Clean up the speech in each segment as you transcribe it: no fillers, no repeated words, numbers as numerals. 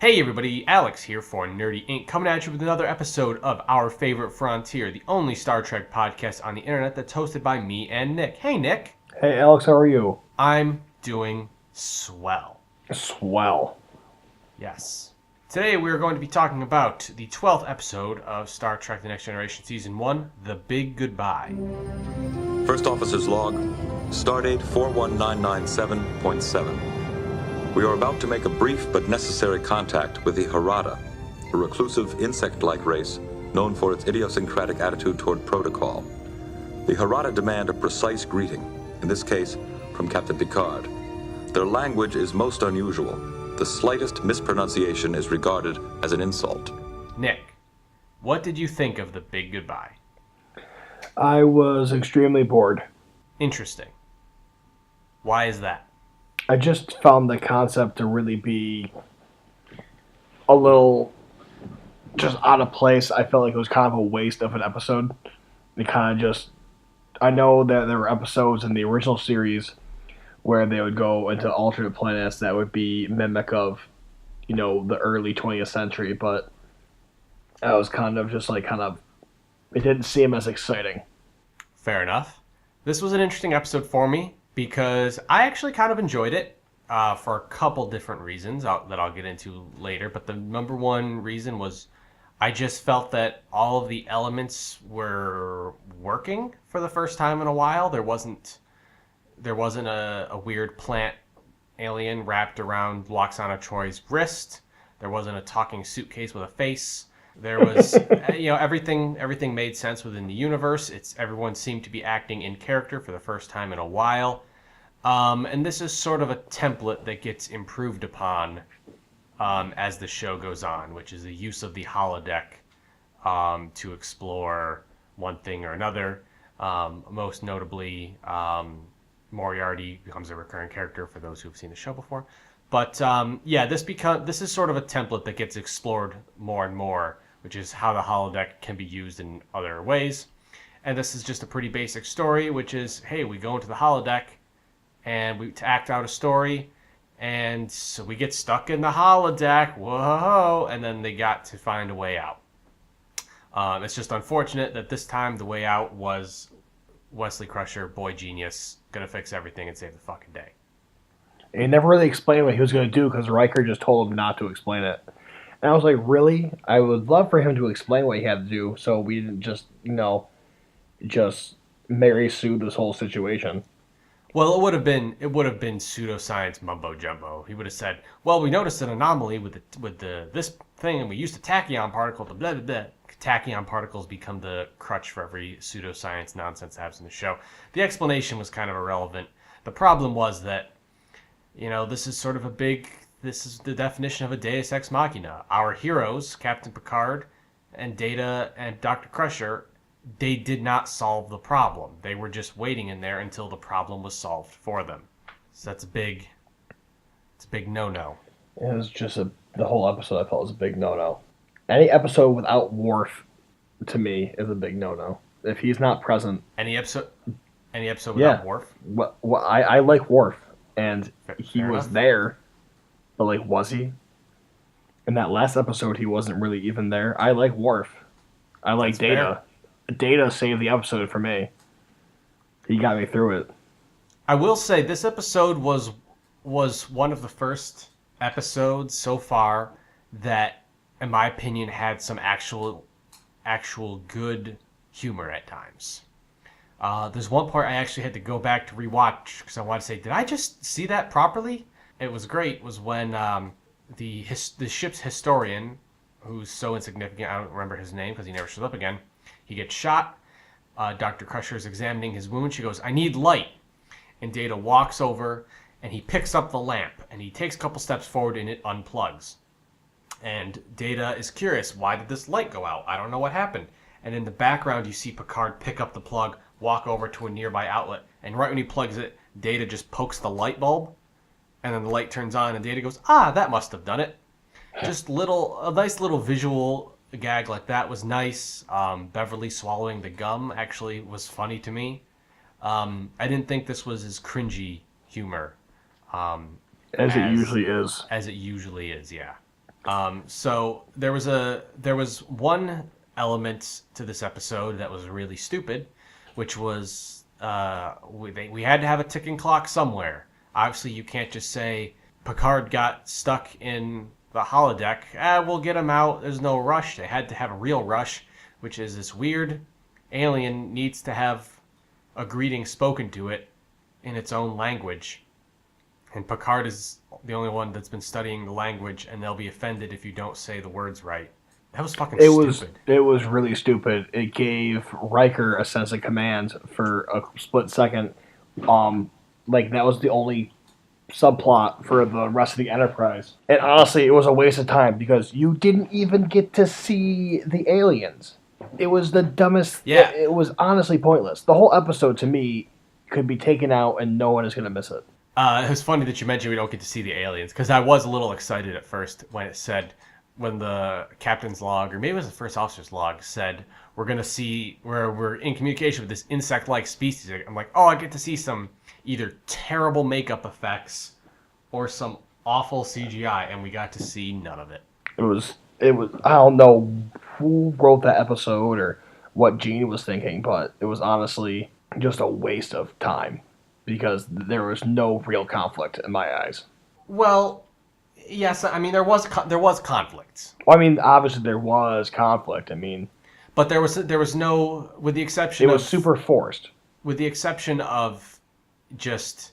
Hey everybody, Alex here for Nerdy Inc. coming at you with another episode of Our Favorite Frontier, the only Star Trek podcast on the internet that's hosted by me and Nick. Hey Nick. Hey Alex, how are you? I'm doing swell. Swell. Yes. Today we're going to be talking about the 12th episode of Star Trek The Next Generation Season 1, The Big Goodbye. First Officer's Log, Stardate 41997.7. We are about to make a brief but necessary contact with the Harada, a reclusive insect-like race known for its idiosyncratic attitude toward protocol. The Harada demand a precise greeting, in this case, from Captain Picard. Their language is most unusual. The slightest mispronunciation is regarded as an insult. Nick, what did you think of The Big Goodbye? I was extremely bored. Interesting. Why is that? I just found the concept to really be a little just out of place. I felt like it was kind of a waste of an episode. It kind of just... I know that there were episodes in the original series where they would go into alternate planets that would be mimic of, the early 20th century, but I was kind of just it didn't seem as exciting. Fair enough. This was an interesting episode for me because I actually kind of enjoyed it for a couple different reasons that I'll get into later. But the number one reason was I just felt that all of the elements were working for the first time in a while. There wasn't a weird plant alien wrapped around Loxana Troy's wrist. There wasn't a talking suitcase with a face. There was, everything made sense within the universe. Everyone seemed to be acting in character for the first time in a while. And this is sort of a template that gets improved upon as the show goes on, which is the use of the holodeck to explore one thing or another. Most notably, Moriarty becomes a recurring character for those who've seen the show before. But this is sort of a template that gets explored more and more, which is how the holodeck can be used in other ways. And this is just a pretty basic story, which is, hey, we go into the holodeck and we act out a story, and so we get stuck in the holodeck, whoa, and then they got to find a way out. It's just unfortunate that this time the way out was Wesley Crusher, boy genius, gonna fix everything and save the fucking day. He never really explained what he was going to do because Riker just told him not to explain it. And I was like, really? I would love for him to explain what he had to do so we didn't just Mary Sue this whole situation. Well, it would have been pseudoscience mumbo jumbo. He would have said, "Well, we noticed an anomaly with this thing, and we used a tachyon particle to blah blah blah." Tachyon particles become the crutch for every pseudoscience nonsense that happens in the show. The explanation was kind of irrelevant. The problem was that, this is the definition of a Deus Ex Machina. Our heroes, Captain Picard and Data and Dr. Crusher, they did not solve the problem. They were just waiting in there until the problem was solved for them. So it's a big no-no. It was just the whole episode I felt was a big no-no. Any episode without Worf, to me, is a big no-no. If he's not present... Any episode without Worf? I like Worf, and he Fair was enough. there, but, was he? In that last episode, he wasn't really even there. I like Worf. I like That's Data. fair. Data saved the episode for me. He got me through it. I will say this episode was one of the first episodes so far that, in my opinion, had some actual good humor at times. There's one part I actually had to go back to rewatch because I wanted to say, did I just see that properly? It was great. It was when the ship's historian, who's so insignificant, I don't remember his name because he never shows up again. He gets shot. Dr. Crusher is examining his wound. She goes, "I need light." And Data walks over and he picks up the lamp and he takes a couple steps forward and it unplugs. And Data is curious, why did this light go out? I don't know what happened. And in the background, you see Picard pick up the plug, walk over to a nearby outlet, and right when he plugs it, Data just pokes the light bulb, and then the light turns on, and Data goes, that must have done it. Just a nice little visual gag like that was nice. Beverly swallowing the gum actually was funny to me. I didn't think this was as cringy humor As it usually is. As it usually is, yeah. So there was one element to this episode that was really stupid, which was we had to have a ticking clock somewhere. Obviously, you can't just say Picard got stuck in the holodeck. We'll get him out. There's no rush. They had to have a real rush, which is this weird alien needs to have a greeting spoken to it in its own language. And Picard is the only one that's been studying the language, and they'll be offended if you don't say the words right. That was fucking stupid. It was really stupid. It gave Riker a sense of command for a split second. Like that was the only subplot for the rest of the Enterprise. And honestly, it was a waste of time because you didn't even get to see the aliens. It was the dumbest. Yeah. It was honestly pointless. The whole episode to me could be taken out and no one is going to miss it. It was funny that you mentioned we don't get to see the aliens, because I was a little excited at first when it said, when the captain's log, or maybe it was the first officer's log, said we're going to see, where we're in communication with this insect-like species. I'm like, oh, I get to see some either terrible makeup effects or some awful CGI, and we got to see none of it. It was. I don't know who wrote that episode or what Gene was thinking, but it was honestly just a waste of time because there was no real conflict in my eyes. Well, yes, I mean there was conflict. Well, I mean, obviously there was conflict. I mean, but there was no, with the exception it was super forced. With the exception of just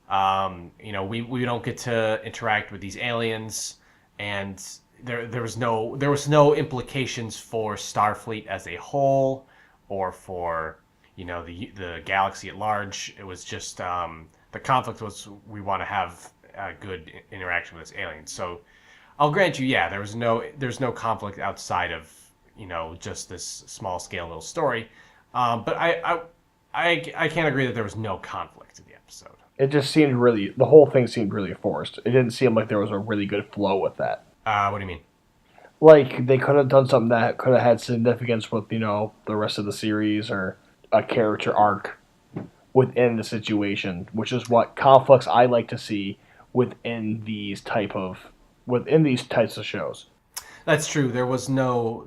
we don't get to interact with these aliens, and there was no implications for Starfleet as a whole or for the galaxy at large. It was just the conflict was we want to have a good interaction with this alien. So I'll grant you, yeah, there's no conflict outside of just this small scale little story. But I can't agree that there was no conflict in the episode. It just seemed the whole thing seemed really forced. It didn't seem like there was a really good flow with that. What do you mean? Like, they could have done something that could have had significance with, the rest of the series or a character arc within the situation, which is what conflicts I like to see within these types of shows. That's true. There was no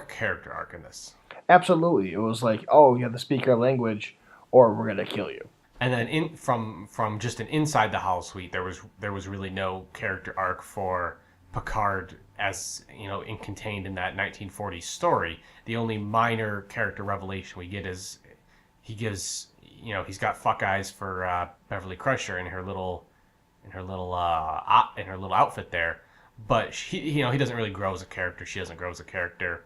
character arc in this. Absolutely. It was like, oh, you have to speak our language or we're going to kill you. And then from just an inside the holosuite, there was really no character arc for Picard, as contained in that 1940s story. The only minor character revelation we get is he's got fuck eyes for Beverly Crusher in her little outfit there, but he doesn't really grow as a character. She doesn't grow as a character.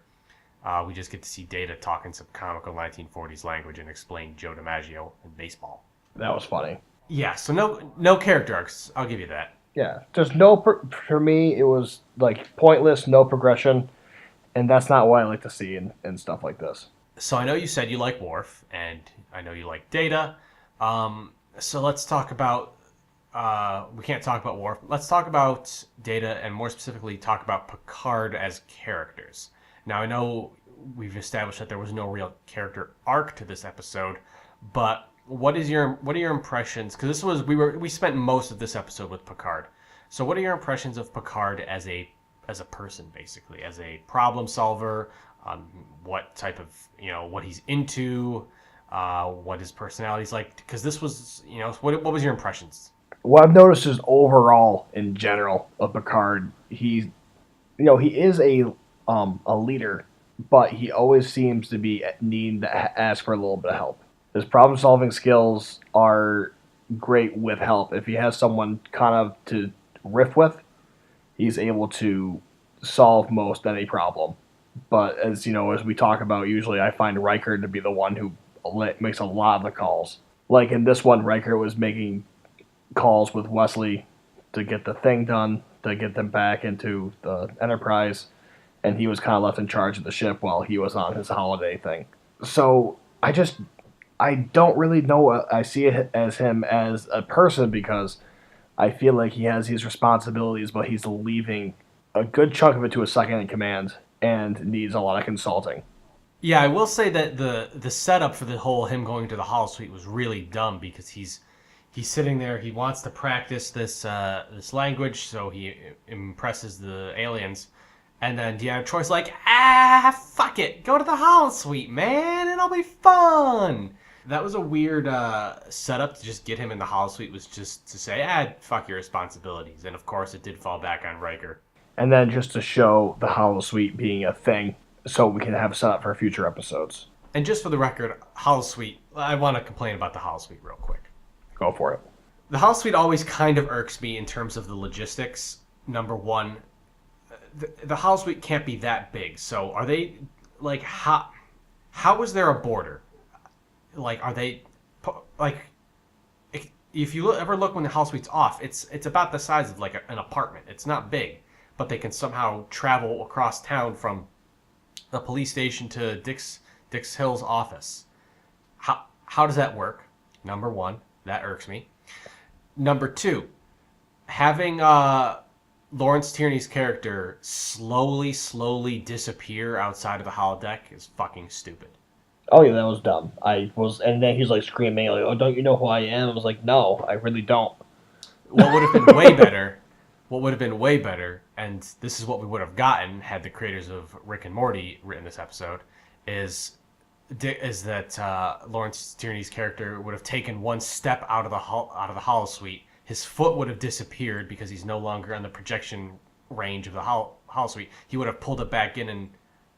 We just get to see Data talk in some comical 1940s language and explain Joe DiMaggio and baseball. That was funny. Yeah, so no character arcs. I'll give you that. Yeah, just for me, it was like pointless, no progression, and that's not what I like to see in stuff like this. So I know you said you like Worf, and I know you like Data. So let's talk about. We can't talk about Worf. Let's talk about Data, and more specifically, talk about Picard as characters. Now I know we've established that there was no real character arc to this episode, but what are your impressions? Because we spent most of this episode with Picard. So what are your impressions of Picard as a person, basically, as a problem solver? What type of what he's into, what his personality's like? Because this was what was your impressions? What I've noticed is overall, in general, of Picard, he is a leader, but he always seems to be needing to ask for a little bit of help. His problem-solving skills are great with help. If he has someone kind of to riff with, he's able to solve most any problem. But as we talk about, usually I find Riker to be the one who makes a lot of the calls. Like in this one, Riker was making calls with Wesley to get the thing done, to get them back into the Enterprise, and he was kind of left in charge of the ship while he was on his holiday thing. So I don't really know. I see it as him as a person because I feel like he has these responsibilities, but he's leaving a good chunk of it to a second in command and needs a lot of consulting. Yeah, I will say that the setup for the whole him going to the holosuite was really dumb because he's he's sitting there. He wants to practice this language, so he impresses the aliens. And then Deanna Troy's like, fuck it. Go to the holosuite, man. It'll be fun. That was a weird setup to just get him in the holosuite, was just to say, fuck your responsibilities. And of course, it did fall back on Riker. And then just to show the holosuite being a thing so we can have set up for future episodes. And just for the record, holosuite, I want to complain about the holosuite real quick. Go for it. The holosuite always kind of irks me in terms of the logistics. Number one, the holosuite can't be that big. So are they, like, how is there a border? Like, are they, like, if you ever look when the holosuite's off, it's about the size of, like, an apartment. It's not big, but they can somehow travel across town from the police station to Dix Hill's office. How does that work? Number one, that irks me. Number two, having Lawrence Tierney's character slowly disappear outside of the holodeck is fucking stupid. Oh yeah, that was dumb. And then he's like screaming, like, "Oh, don't you know who I am?" I was like, "No, I really don't." What would have been way better, and this is what we would have gotten had the creators of Rick and Morty written this episode, is that Lawrence Tierney's character would have taken one step out of the holosuite. His foot would have disappeared because he's no longer on the projection range of the holosuite. He would have pulled it back in, and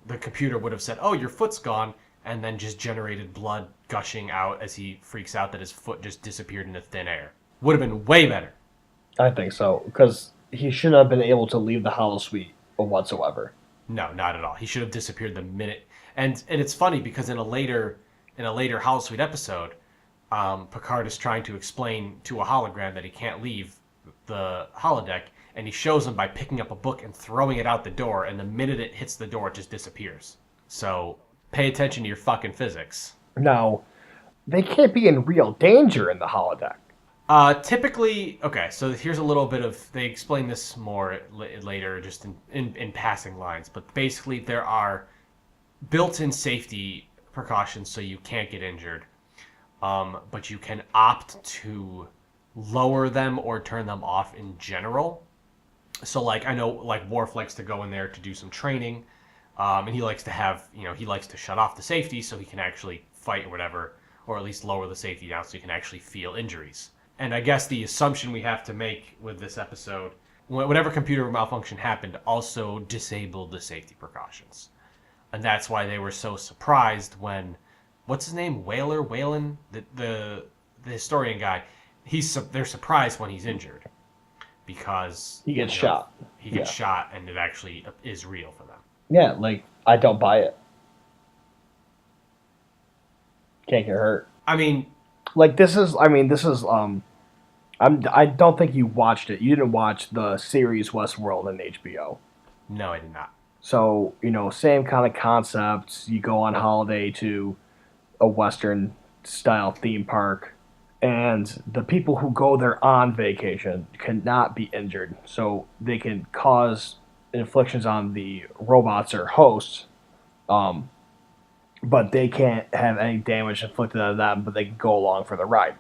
the computer would have said, "Oh, your foot's gone," and then just generated blood gushing out as he freaks out that his foot just disappeared into thin air. Would have been way better. I think so, because he shouldn't have been able to leave the holosuite whatsoever. No, not at all. He should have disappeared the minute. And it's funny because in a later holosuite episode, Picard is trying to explain to a hologram that he can't leave the holodeck, and he shows him by picking up a book and throwing it out the door, and the minute it hits the door, it just disappears. So pay attention to your fucking physics. Now, they can't be in real danger in the holodeck. Typically, okay, so here's a little bit of, they explain this more later, just in passing lines, but basically there are built-in safety precautions so you can't get injured, but you can opt to lower them or turn them off in general. So, like, I know, like, Worf likes to go in there to do some training, and he likes to have, he likes to shut off the safety so he can actually fight or whatever, or at least lower the safety down so he can actually feel injuries. And I guess the assumption we have to make with this episode, whatever computer malfunction happened, also disabled the safety precautions. And that's why they were so surprised when, what's his name? Whalen? The historian guy. They're surprised when he's injured. Because He gets shot. He gets shot, and it actually is real for them. Yeah, like, I don't buy it. Can't get hurt. I mean, I don't think you watched it. You didn't watch the series Westworld on HBO. no, I did not. So, same kind of concepts. You go on holiday to a Western style theme park, and the people who go there on vacation cannot be injured. So they can cause inflictions on the robots or hosts, but they can't have any damage inflicted on them, but they can go along for the ride.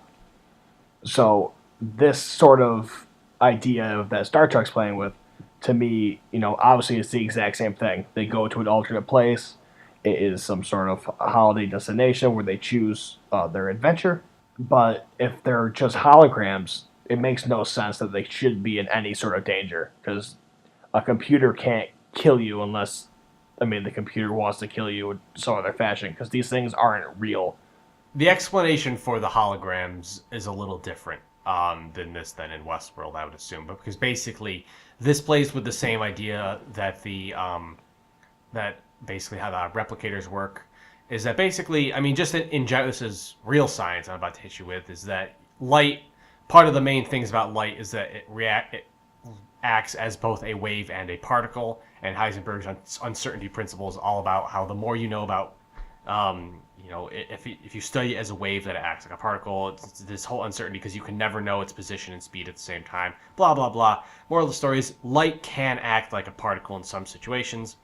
So this sort of idea that Star Trek's playing with, to me, obviously it's the exact same thing. They go to an alternate place. It is some sort of holiday destination where they choose their adventure. But if they're just holograms, it makes no sense that they should be in any sort of danger, because a computer can't kill you unless, the computer wants to kill you in some other fashion, because these things aren't real. The explanation for the holograms is a little different than in Westworld, I would assume. But because basically this plays with the same idea that that basically how the replicators work, is that basically, just in general, this is real science I'm about to hit you with, is that light, part of the main things about light is that it acts as both a wave and a particle, and Heisenberg's uncertainty principle is all about how the more you know about, if you study it as a wave that it acts like a particle, it's this whole uncertainty because you can never know its position and speed at the same time, blah, blah, blah. Moral of the story is light can act like a particle in some situations.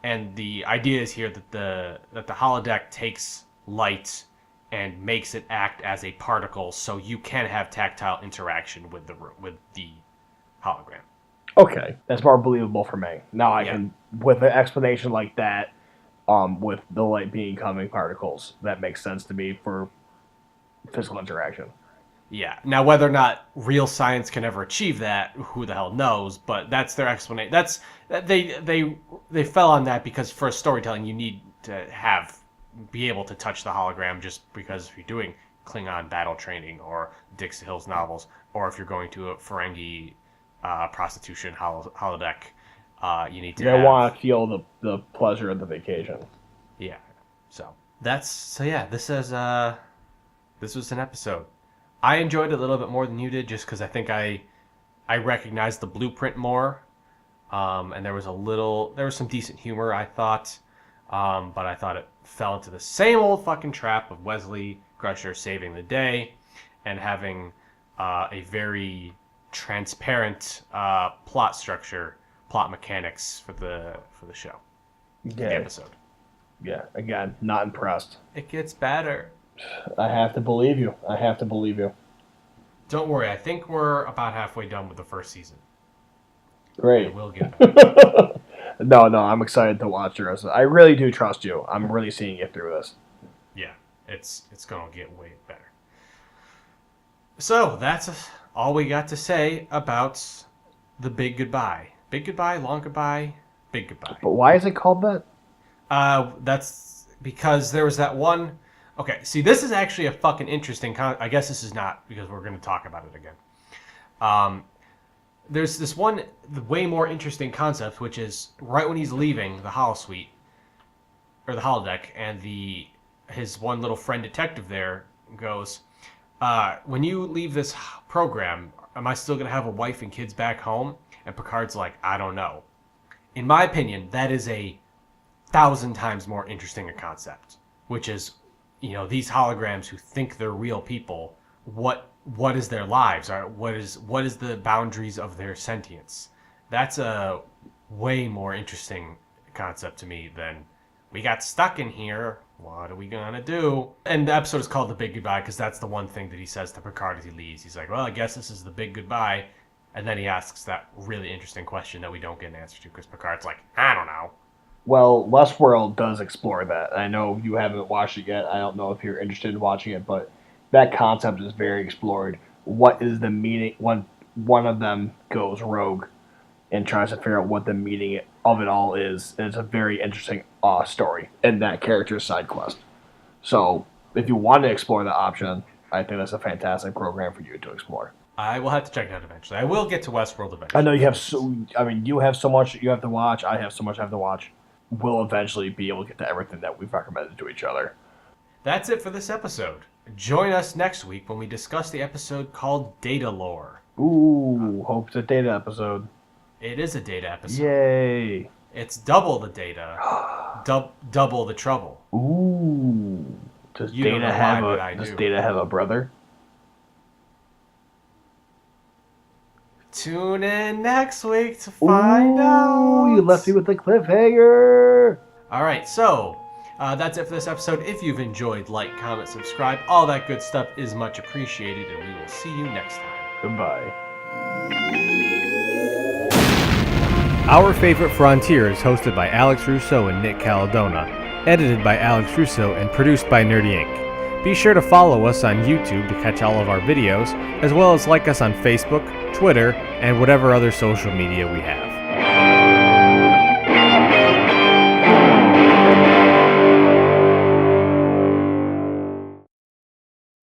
And the idea is here that the holodeck takes light and makes it act as a particle, so you can have tactile interaction with the hologram. Okay, that's more believable for me. Now I Yeah. can, with an explanation like that, with the light being coming particles, that makes sense to me for physical interaction. Yeah. Now, whether or not real science can ever achieve that, who the hell knows? But that's their explanation. They fell on that because for storytelling, you need to be able to touch the hologram. Just because if you're doing Klingon battle training or Dixie Hills novels, or if you're going to a Ferengi prostitution holodeck, you need to. I want to feel the pleasure of the vacation. Yeah. So yeah. This was an episode. I enjoyed it a little bit more than you did, just because I think I recognized the blueprint more, and there was some decent humor, I thought, but I thought it fell into the same old fucking trap of Wesley Crusher saving the day and having a very transparent plot structure, plot mechanics for the show, the episode. Yeah, again, not impressed. It gets better. I have to believe you. Don't worry, I think we're about halfway done with the first season. Great. It will get better. No, I'm excited to watch the rest of it. I really do trust you. I'm really seeing you through this. Yeah, it's going to get way better. So, that's all we got to say about the big goodbye. Big goodbye, long goodbye, big goodbye. But why is it called that? That's because there was that one... Okay, see, this is actually a fucking interesting... I guess this is not, because we're going to talk about it again. There's this one way more interesting concept, which is right when he's leaving the holosuite, or the holodeck, and his one little friend detective there goes, when you leave this program, am I still going to have a wife and kids back home? And Picard's like, I don't know. In my opinion, that is 1,000 times more interesting a concept, which is... these holograms who think they're real people, what is their lives? What is the boundaries of their sentience? That's a way more interesting concept to me than we got stuck in here. What are we gonna do? And the episode is called The Big Goodbye because that's the one thing that he says to Picard as he leaves. He's like, well, I guess this is the big goodbye. And then he asks that really interesting question that we don't get an answer to because Picard's like, I don't know. Well, Westworld does explore that. I know you haven't watched it yet. I don't know if you're interested in watching it, but that concept is very explored. What is the meaning when one of them goes rogue and tries to figure out what the meaning of it all is? And it's a very interesting story in that character's side quest. So, if you want to explore that option, I think that's a fantastic program for you to explore. I will have to check it out eventually. I will get to Westworld eventually. I know you have you have so much you have to watch. I have so much I have to watch. We'll eventually be able to get to everything that we've recommended to each other. That's it for this episode. Join us next week when we discuss the episode called Data Lore. Ooh, hope it's a data episode. It is a data episode. Yay. It's double the data, double the trouble. Ooh. Does Data have a brother? Tune in next week to find out. You left me with a cliffhanger. All right, so that's it for this episode. If you've enjoyed, like, comment, subscribe. All that good stuff is much appreciated, and we will see you next time. Goodbye. Our Favorite Frontier is hosted by Alex Russo and Nick Caladona, edited by Alex Russo, and produced by Nerdy Inc. Be sure to follow us on YouTube to catch all of our videos, as well as like us on Facebook, Twitter, and whatever other social media we have.